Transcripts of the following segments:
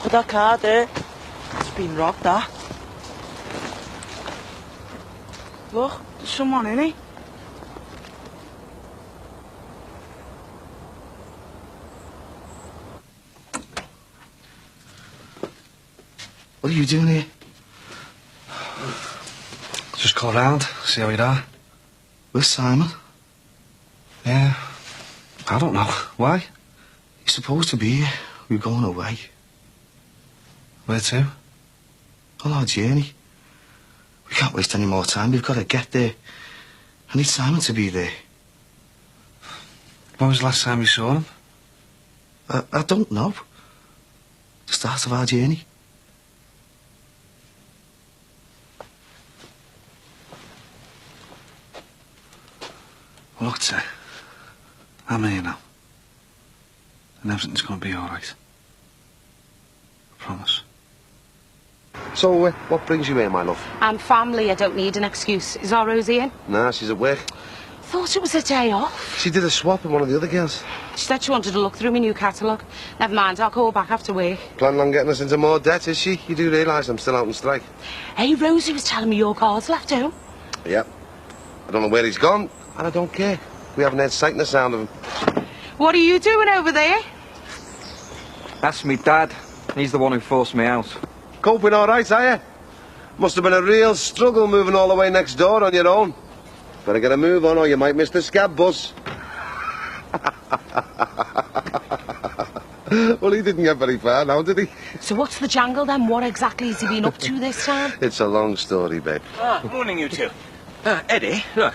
at that car there. It's been robbed, that. Look, there's someone in it. What are you doing here? Just call round, see how you are. Where's Simon? Yeah, I don't know. Why? He's supposed to be here. We're going away. Where to? On our journey. We can't waste any more time. We've got to get there. I need Simon to be there. When was the last time you saw him? I don't know. The start of our journey. Well, look, Ted, I'm here now. And everything's going to be all right. I promise. So, what brings you here, my love? I'm family, I don't need an excuse. Is our Rosie in? Nah, she's at work. Thought it was a day off. She did a swap with one of the other girls. She said she wanted to look through my new catalogue. Never mind, I'll call back after work. Planning on getting us into more debt, is she? You do realise I'm still out on strike? Hey, Rosie was telling me your car's left home. Yep. I don't know where he's gone, and I don't care. We haven't heard sight nor sound of him. What are you doing over there? That's me dad. He's the one who forced me out. Coping all right, are you? Must have been a real struggle moving all the way next door on your own. Better get a move on or you might miss the scab bus. Well, he didn't get very far now, did he? So what's the jangle then? What exactly has he been up to this time? It's a long story, babe. Morning, you two. Eddie, look.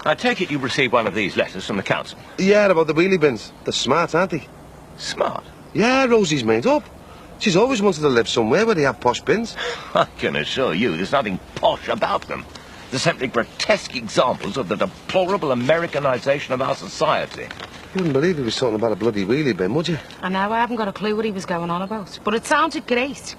I take it you received one of these letters from the council. Yeah, about the wheelie bins. They're smart, aren't they? Smart? Yeah, Rosie's made up. She's always wanted to live somewhere where they have posh bins. I can assure you there's nothing posh about them. They're simply grotesque examples of the deplorable Americanization of our society. You wouldn't believe he was talking about a bloody wheelie bin, would you? I know, I haven't got a clue what he was going on about. But it sounded great.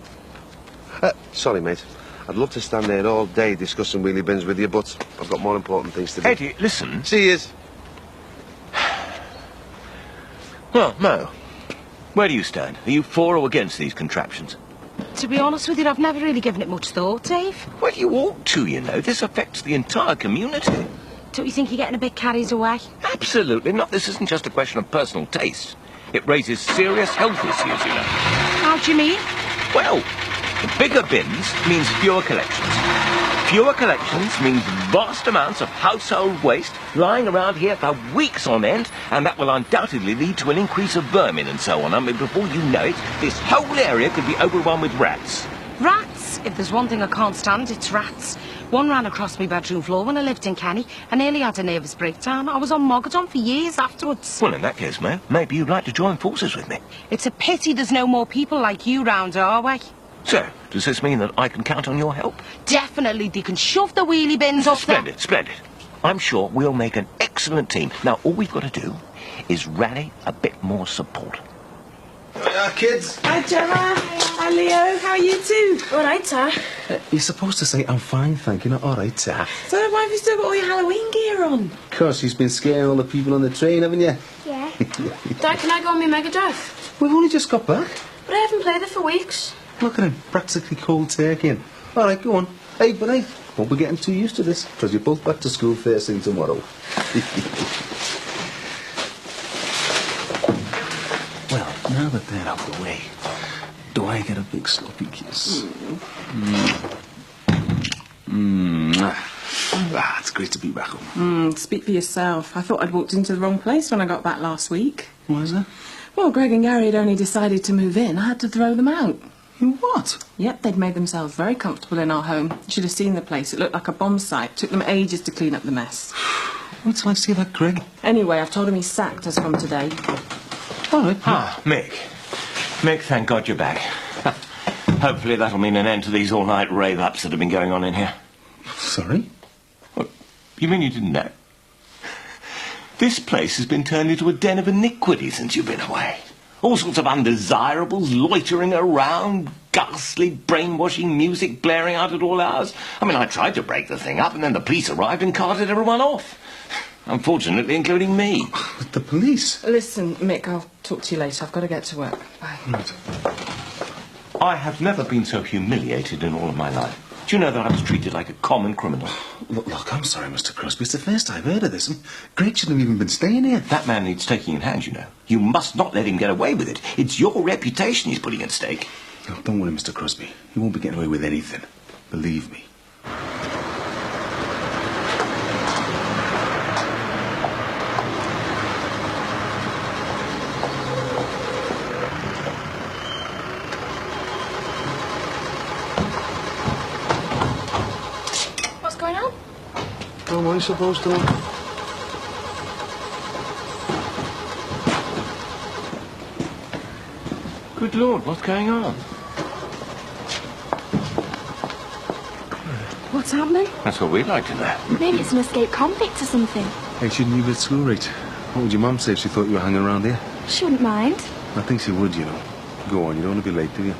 Sorry, mate. I'd love to stand there all day discussing wheelie bins with you, but I've got more important things to do. Eddie, listen. See yous. Well, Mo, where do you stand? Are you for or against these contraptions? To be honest with you, I've never really given it much thought, Dave. Well, you ought to, you know. This affects the entire community. Don't you think you're getting a bit carried away? Absolutely not. This isn't just a question of personal taste. It raises serious health issues, you know. How do you mean? Well, bigger bins means fewer collections. Fewer collections means vast amounts of household waste lying around here for weeks on end, and that will undoubtedly lead to an increase of vermin and so on. I mean, before you know it, this whole area could be overrun with rats. Rats? If there's one thing I can't stand, it's rats. One ran across my bedroom floor when I lived in Kenny. I nearly had a nervous breakdown. I was on Mogadon for years afterwards. Well, in that case, Mo, maybe you'd like to join forces with me. It's a pity there's no more people like you round our way. So, does this mean that I can count on your help? Definitely, they can shove the wheelie bins up there. Splendid, splendid. I'm sure we'll make an excellent team. Now, all we've got to do is rally a bit more support. Kids. Hi, Gemma. Hi, Leo. How are you two? All right, sir. You're supposed to say, I'm fine, thank you, not all right, sir. So why have you still got all your Halloween gear on? Because you've been scaring all the people on the train, haven't you? Yeah. Dad, can I go on my Mega Drive? We've only just got back. But I haven't played it for weeks. Look at him, practically cold turkey. All right, go on. Hey, but hey, won't be getting too used to this, because you're both back to school first thing tomorrow. Well, now that they're out of the way, do I get a big sloppy kiss? Ah, it's great to be back home. Speak for yourself. I thought I'd walked into the wrong place when I got back last week. Why is that? Well, Greg and Gary had only decided to move in. I had to throw them out. You what? Yep, they'd made themselves very comfortable in our home. You should have seen the place. It looked like a bomb site. Took them ages to clean up the mess. Wait till I see that, Greg. Anyway, I've told him he's sacked as from today. All right. Mick. Mick, thank God you're back. Hopefully that'll mean an end to these all-night rave-ups that have been going on in here. Sorry? What? You mean you didn't know? This place has been turned into a den of iniquity since you've been away. All sorts of undesirables loitering around, ghastly brainwashing music blaring out at all hours. I mean, I tried to break the thing up and then the police arrived and carted everyone off. Unfortunately, including me. The police? Listen, Mick, I'll talk to you later. I've got to get to work. Bye. Right. I have never been so humiliated in all of my life. Do you know that I was treated like a common criminal? Look, I'm sorry, Mr. Crosby. It's the first I've heard of this. Greg shouldn't have even been staying here. That man needs taking in hand, you know. You must not let him get away with it. It's your reputation he's putting at stake. Look, don't worry, Mr. Crosby. He won't be getting away with anything. Believe me. What's going on? How am I supposed to know? Good Lord, what's going on? What's happening? That's what we'd like to know. Maybe it's an escaped convict or something. Hey, shouldn't you be at school, right? What would your mum say if she thought you were hanging around here? She wouldn't mind. I think she would, you know. Go on, you don't want to be late, do you?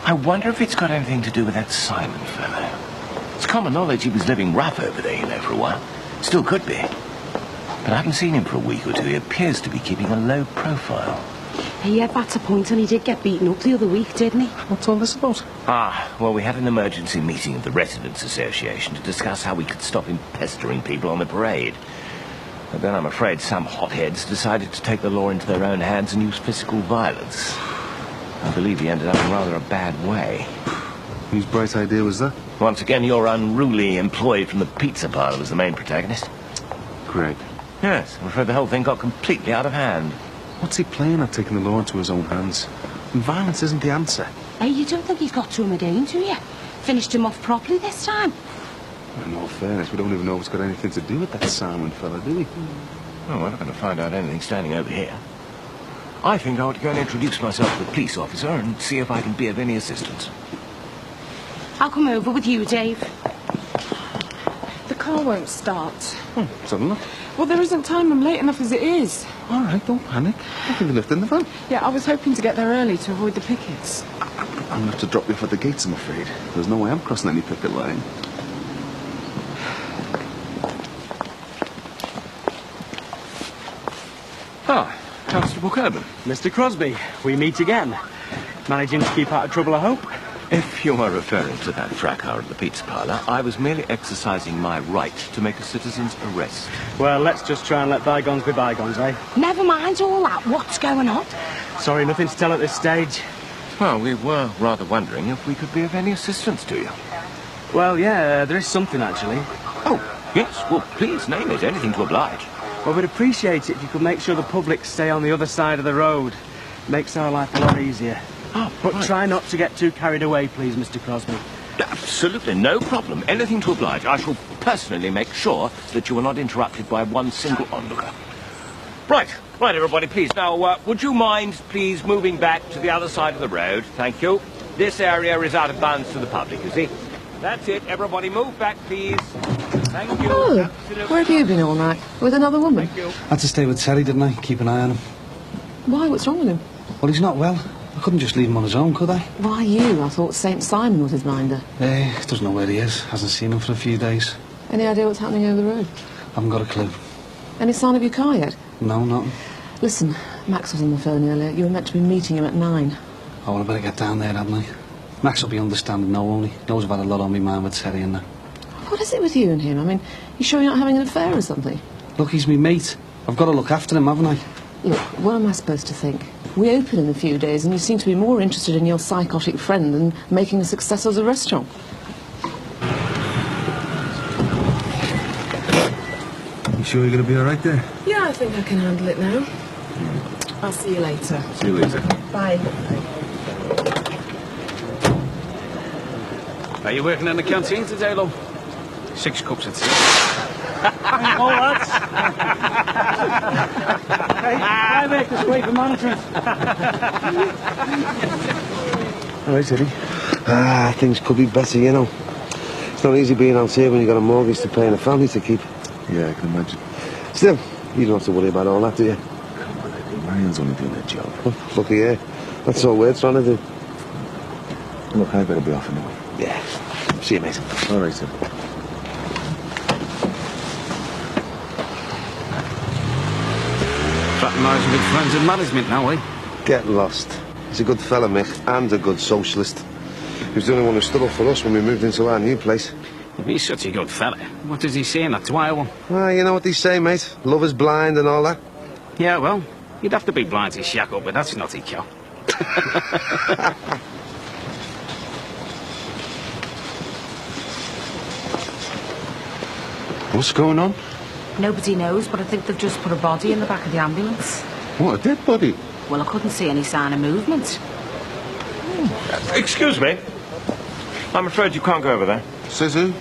I wonder if it's got anything to do with that Simon fellow. It's common knowledge he was living rough over there, you know, for a while. Still could be. But I haven't seen him for a week or two. He appears to be keeping a low profile. Yeah, that's a point, and he did get beaten up the other week, didn't he? What's all this about? Well, we had an emergency meeting of the Residents' Association to discuss how we could stop him pestering people on the parade. But then I'm afraid some hotheads decided to take the law into their own hands and use physical violence. I believe he ended up in rather a bad way. Whose bright idea was that? Once again, your unruly employee from the pizza parlour was the main protagonist. Greg. Yes, I'm afraid the whole thing got completely out of hand. What's he playing at, taking the law into his own hands? And violence isn't the answer. Hey, you don't think he's got to him again, do you? Finished him off properly this time? In all fairness, we don't even know if it's got anything to do with that Simon fella, do we? Oh, we're not going to find out anything standing over here. I think I ought to go and introduce myself to the police officer and see if I can be of any assistance. I'll come over with you, Dave. The car won't start. Let's have a look. Well, there isn't time. I'm late enough as it is. All right, don't panic. I can be left in the van. Yeah, I was hoping to get there early to avoid the pickets. I'm going to have to drop you off at the gates, I'm afraid. There's no way I'm crossing any picket line. Ah, Constable Coburn. Mr. Crosby, we meet again. Managing to keep out of trouble, I hope? If you are referring to that fracas at the pizza parlour, I was merely exercising my right to make a citizen's arrest. Well, let's just try and let bygones be bygones, eh? Never mind all that. What's going on? Sorry, nothing to tell at this stage. Well, we were rather wondering if we could be of any assistance to you. Well, yeah, there is something, actually. Oh, yes. Well, please name it. Anything to oblige. Well, we'd appreciate it if you could make sure the public stay on the other side of the road. Makes our life a lot easier. Oh, But right. try not to get too carried away, please, Mr. Crosby. Absolutely, no problem. Anything to oblige. I shall personally make sure that you are not interrupted by one single onlooker. Right, everybody, please. Now, would you mind, please, moving back to the other side of the road? Thank you. This area is out of bounds to the public, you see. That's it. Everybody move back, please. Thank you. Oh, Absolutely. where have you been all night? With another woman? Thank you. I had to stay with Terry, didn't I? Keep an eye on him. Why? What's wrong with him? Well, he's not well. I couldn't just leave him on his own, could I? Why you? I thought St. Simon was his minder. Doesn't know where he is. Hasn't seen him for a few days. Any idea what's happening over the road? Haven't got a clue. Any sign of your car yet? No, nothing. Listen, Max was on the phone earlier. You were meant to be meeting him at 9. Oh, well, I better get down there, hadn't I? Max will be understanding now only. Knows I've had a lot on my mind with Terry and that. What is it with you and him? I mean, you sure you're not having an affair or something? Look, he's me mate. I've got to look after him, haven't I? Look, what am I supposed to think? We open in a few days and you seem to be more interested in your psychotic friend than making a success as a restaurant. You sure you're going to be all right there? Yeah, I think I can handle it now. I'll see you later. See you later. Bye. Are you working in the canteen today, love? 6 cups of tea. Oh, lads. Hey, I make this way for management. All right, Eddie. Things could be better, you know. It's not easy being out here when you've got a mortgage to pay and a family to keep. Yeah, I can imagine. Still, you don't have to worry about all that, do you? Come on, Eddie. Marianne's only doing her job. Looky here. That's all we're trying to do. Look, I better be off anyway. Yeah. See you, mate. All right, sir. Fraternising with friends in management now, eh? Get lost. He's a good fella, Mick, and a good socialist. He was the only one who stood up for us when we moved into our new place. If he's such a good fella, what does he say in that Dwyer one? Ah, you know what they say, mate. Love is blind and all that. Yeah, well, you'd have to be blind to shack up with that snotty cow. What's going on? Nobody knows, but I think they've just put a body in the back of the ambulance. What, a dead body? Well, I couldn't see any sign of movement. Excuse me. I'm afraid you can't go over there. Says who?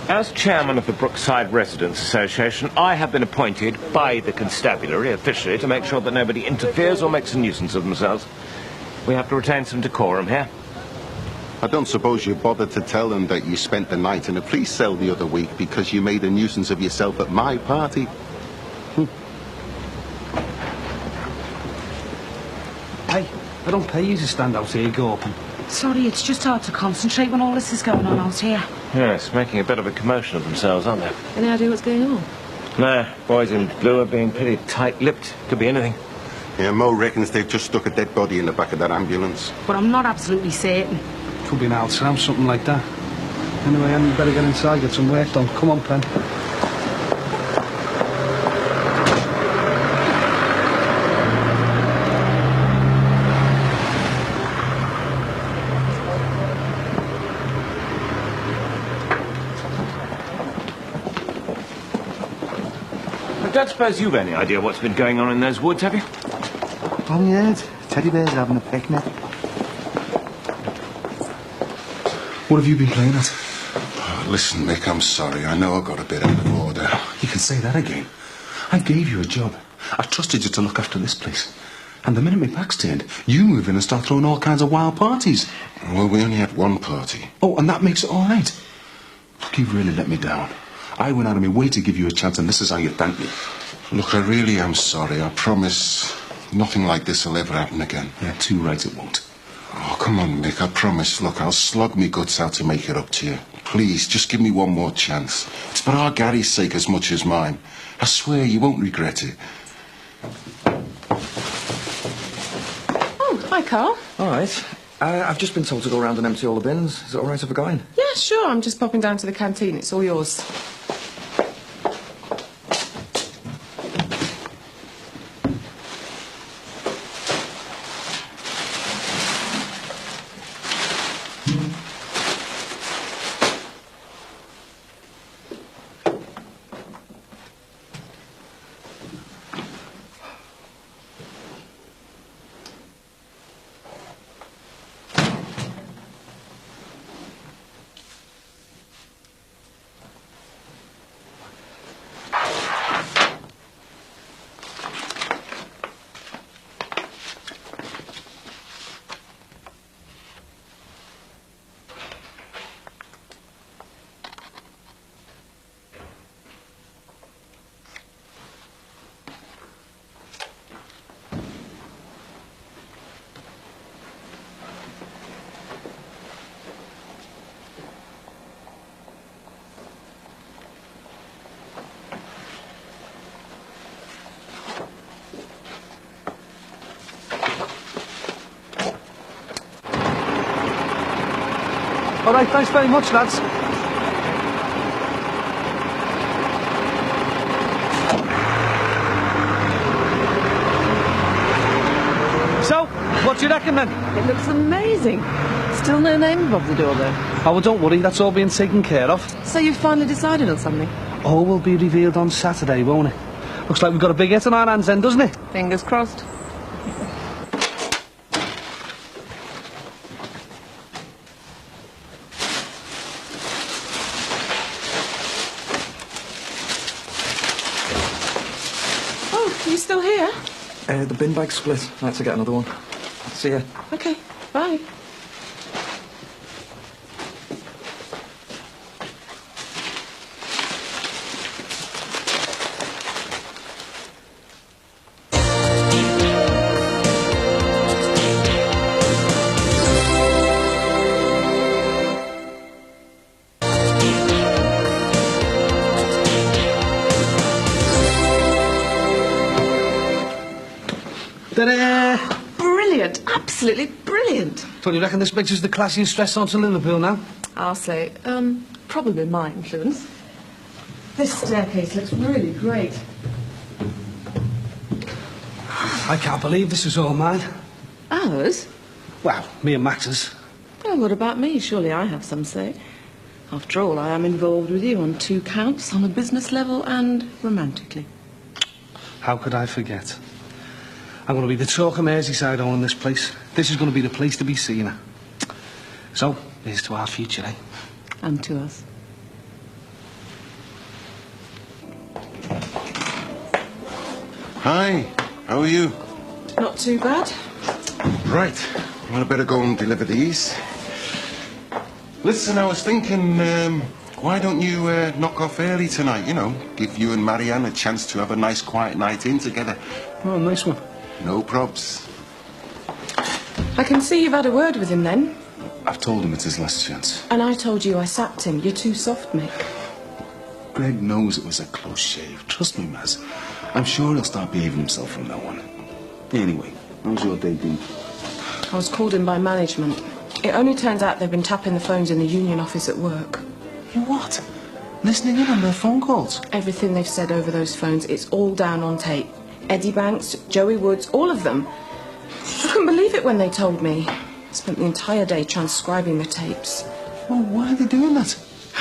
As chairman of the Brookside Residents Association, I have been appointed by the constabulary officially to make sure that nobody interferes or makes a nuisance of themselves. We have to retain some decorum here. I don't suppose you bothered to tell them that you spent the night in a police cell the other week because you made a nuisance of yourself at my party. Hey, I don't pay you to stand out here gawping. Sorry, it's just hard to concentrate when all this is going on out here. Yes, making a bit of a commotion of themselves, aren't they? Any idea what's going on? No, boys in blue are being pretty tight-lipped. Could be anything. Yeah, Mo reckons they've just stuck a dead body in the back of that ambulance. But I'm not absolutely certain. Could be an old tram, something like that. Anyway, Anne, you better get inside, get some work done. Come on, Pen. I don't suppose you've any idea what's been going on in those woods, have you? Only heard. Teddy bears having a picnic. What have you been playing at? Oh, listen, Mick, I'm sorry. I know I got a bit out of order. You can say that again. I gave you a job. I trusted you to look after this place. And the minute my back's turned, you move in and start throwing all kinds of wild parties. Well, we only had one party. Oh, and that makes it all right. Look, you've really let me down. I went out of my way to give you a chance, and this is how you thank me. Look, I really am sorry. I promise nothing like this will ever happen again. Yeah, too right it won't. Oh, come on, Nick, I promise. Look, I'll slog me guts out to make it up to you. Please, just give me one more chance. It's for our Gary's sake as much as mine. I swear you won't regret it. Oh, hi, Carl. All right. I've just been told to go around and empty all the bins. Is it all right if I go in? Yeah, sure. I'm just popping down to the canteen. It's all yours. All right, thanks very much, lads. So, what do you reckon then? It looks amazing. Still no name above the door, though. Oh, well, don't worry, that's all being taken care of. So you've finally decided on something? All will be revealed on Saturday, won't it? Looks like we've got a big hit on our hands then, doesn't it? Fingers crossed. Oh, are you still here? The bin bag split. I had to get another one. See ya. Okay, bye. Ta-da! Brilliant. brilliant, absolutely brilliant. Don't you reckon this makes us the classiest restaurant in Liverpool now? I'll say, probably my influence. This staircase looks really great. I can't believe this is all mine. Ours? Well, me and Max's. Well, what about me? Surely I have some say. After all, I am involved with you on 2 counts, on a business level and romantically. How could I forget? I'm going to be the talk of Merseyside owning this place. This is going to be the place to be seen. So, here's to our future, eh? And to us. Hi, how are you? Not too bad. Right, well, I better go and deliver these. Listen, I was thinking, why don't you knock off early tonight, you know? Give you and Marianne a chance to have a nice quiet night in together. Oh, nice one. No probs. I can see you've had a word with him then. I've told him it's his last chance. And I told you I sacked him. You're too soft, Mick. Greg knows it was a close shave. Trust me, Maz. I'm sure he'll start behaving himself from now on. Anyway, how's your day been? I was called in by management. It only turns out they've been tapping the phones in the union office at work. You what? Listening in on their phone calls? Everything they've said over those phones, it's all down on tape. Eddie Banks, Joey Woods, all of them. I couldn't believe it when they told me. I spent the entire day transcribing the tapes. Well, why are they doing that?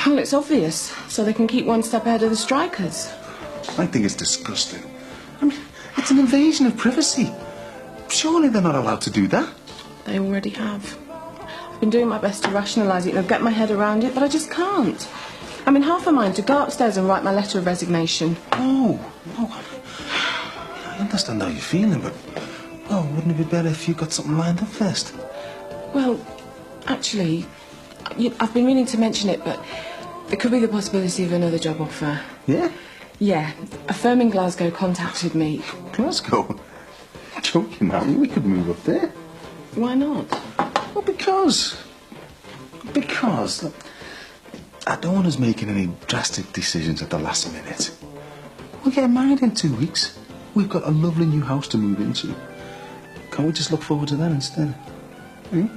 Well, it's obvious, so they can keep one step ahead of the strikers. I think it's disgusting. I mean, it's an invasion of privacy. Surely they're not allowed to do that. They already have. I've been doing my best to rationalise it and get my head around it, but I just can't. I'm in half a mind to go upstairs and write my letter of resignation. Oh, I understand how you're feeling, but, well, wouldn't it be better if you got something lined up first? Well, actually, I've been meaning to mention it, but there could be the possibility of another job offer. Yeah? Yeah, a firm in Glasgow contacted me. Glasgow? Joking, man. We could move up there. Why not? Well, because look, I don't want us making any drastic decisions at the last minute. We're getting married in 2 weeks. We've got a lovely new house to move into. Can't we just look forward to that instead? Hmm?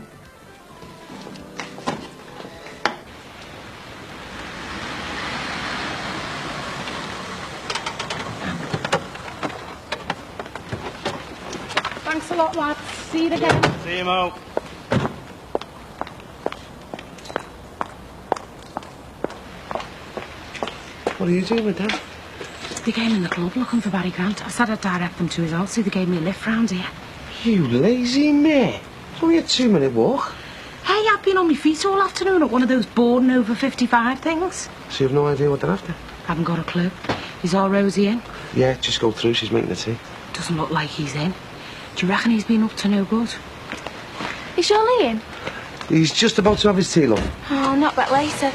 Thanks a lot, lads. See you again. See you, Mo. What are you doing with that? They came in the club looking for Barry Grant. I said I'd direct them to his house, so they gave me a lift round here. You lazy mare. It's only a 2-minute walk. Hey, I've been on my feet all afternoon at one of those boarding over 55 things. So you've no idea what they're after? Haven't got a clue. Is our Rosie in? Yeah, just go through. She's making the tea. Doesn't look like he's in. Do you reckon he's been up to no good? Is Surely in? He's just about to have his tea, love. Oh, not back later.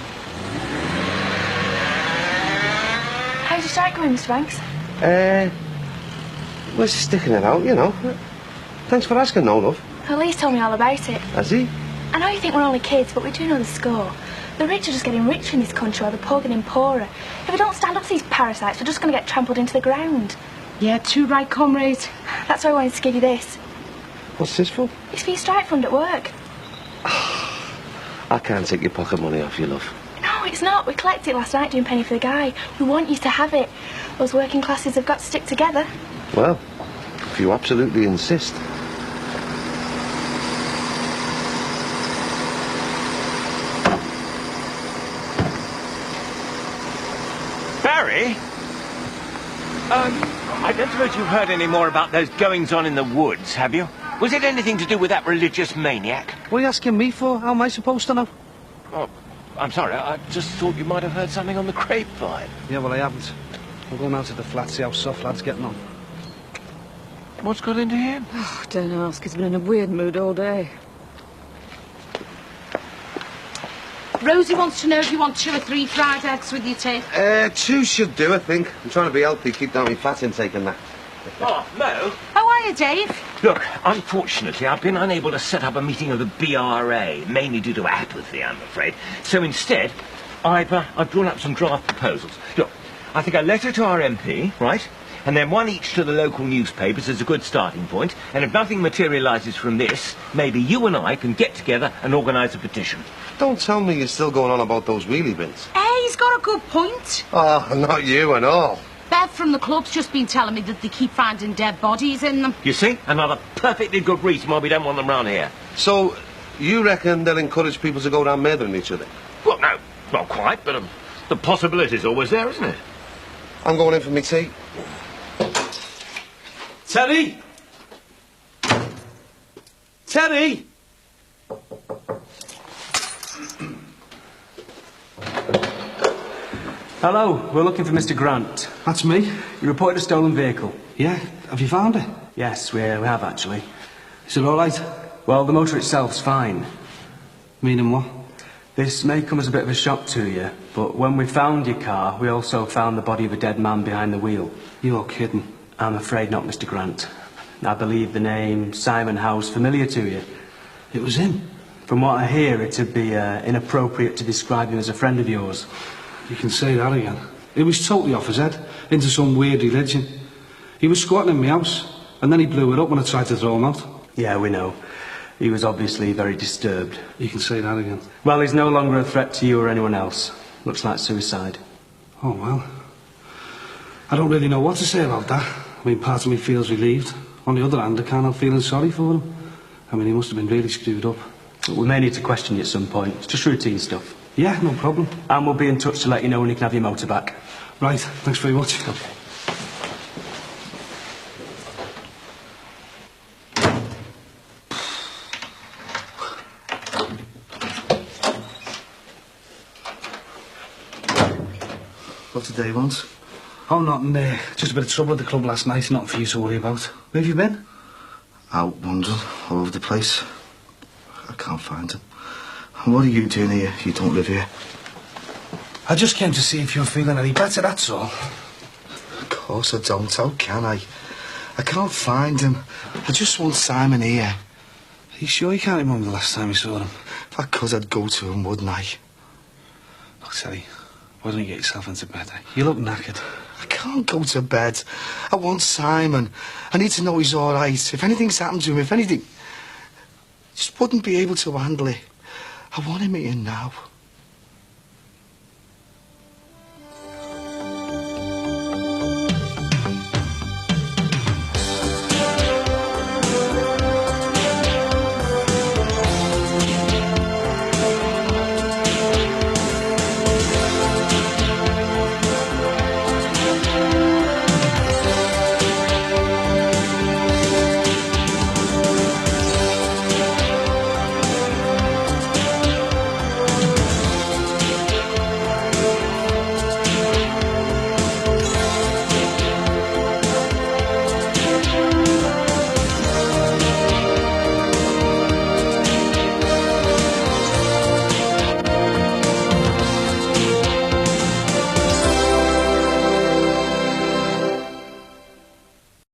How's your strike going, Mr. Banks? We're sticking it out, you know. Thanks for asking, no, love. Well, Lee's told me all about it. Has he? I know you think we're only kids, but we do know the score. The rich are just getting richer in this country, while the poor getting poorer. If we don't stand up to these parasites, we're just going to get trampled into the ground. Yeah, too right, comrade. That's why I wanted to give you this. What's this for? It's for your strike fund at work. I can't take your pocket money off you, love. No, it's not. We collected it last night doing Penny for the Guy. We want you to have it. Those working classes have got to stick together. Well, if you absolutely insist. Barry? I don't suppose you've heard any more about those goings-on in the woods, have you? Was it anything to do with that religious maniac? What are you asking me for? How am I supposed to know? Oh, I'm sorry, I just thought you might have heard something on the grapevine. Yeah, well, I haven't. I'm going out to the flat, see how soft lad's getting on. What's got into him? Oh, don't ask. He's been in a weird mood all day. Rosie wants to know if you want 2 or 3 fried eggs with your tea. 2 should do, I think. I'm trying to be healthy, keep down my fat intake and that. Oh, Mo? How are you, Dave? Look, unfortunately, I've been unable to set up a meeting of the BRA, mainly due to apathy, I'm afraid. So instead, I've drawn up some draft proposals. Look, I think a letter to our MP, right? and then one each to the local newspapers as a good starting point, and if nothing materialises from this, maybe you and I can get together and organise a petition. Don't tell me you're still going on about those wheelie bins. Hey, he's got a good point. Oh, not you and all. Bev from the club's just been telling me that they keep finding dead bodies in them. You see? Another perfectly good reason why we don't want them round here. So, you reckon they'll encourage people to go around murdering each other? Well, no, not quite, but the possibility's always there, isn't it? I'm going in for me tea. Terry! Terry! Hello, we're looking for Mr. Grant. That's me. You reported a stolen vehicle. Yeah, have you found it? Yes, we have actually. Is it all right? Well, the motor itself's fine. Meaning what? This may come as a bit of a shock to you, but when we found your car, we also found the body of a dead man behind the wheel. You're kidding. I'm afraid not, Mr. Grant. I believe the name Simon Howe's familiar to you. It was him. From what I hear, it'd be inappropriate to describe him as a friend of yours. You can say that again. It was totally off his head, into some weird religion. He was squatting in my house, and then he blew it up when I tried to throw him out. Yeah, we know. He was obviously very disturbed. You can say that again. Well, he's no longer a threat to you or anyone else. Looks like suicide. Oh, well. I don't really know what to say about that. I mean, part of me feels relieved. On the other hand, I can't help feeling sorry for him. I mean, he must have been really screwed up. But we may need to question you at some point. It's just routine stuff. Yeah, no problem. And we'll be in touch to let you know when you can have your motor back. Right, thanks very much. Okay. What did they want? Oh, nothing there. Just a bit of trouble at the club last night. Nothing for you to worry about. Where have you been? Out wandering all over the place. I can't find him. And what are you doing here? You don't live here. I just came to see if you were feeling any better, that's all. Of course I don't. How can I? I can't find him. I just want Simon here. Are you sure you can't remember the last time you saw him? If I could, I'd go to him, wouldn't I? Look, Terry, why don't you get yourself into bed? You look knackered. I can't go to bed. I want Simon. I need to know he's all right. If anything's happened to him, if anything... just wouldn't be able to handle it. I want him here now.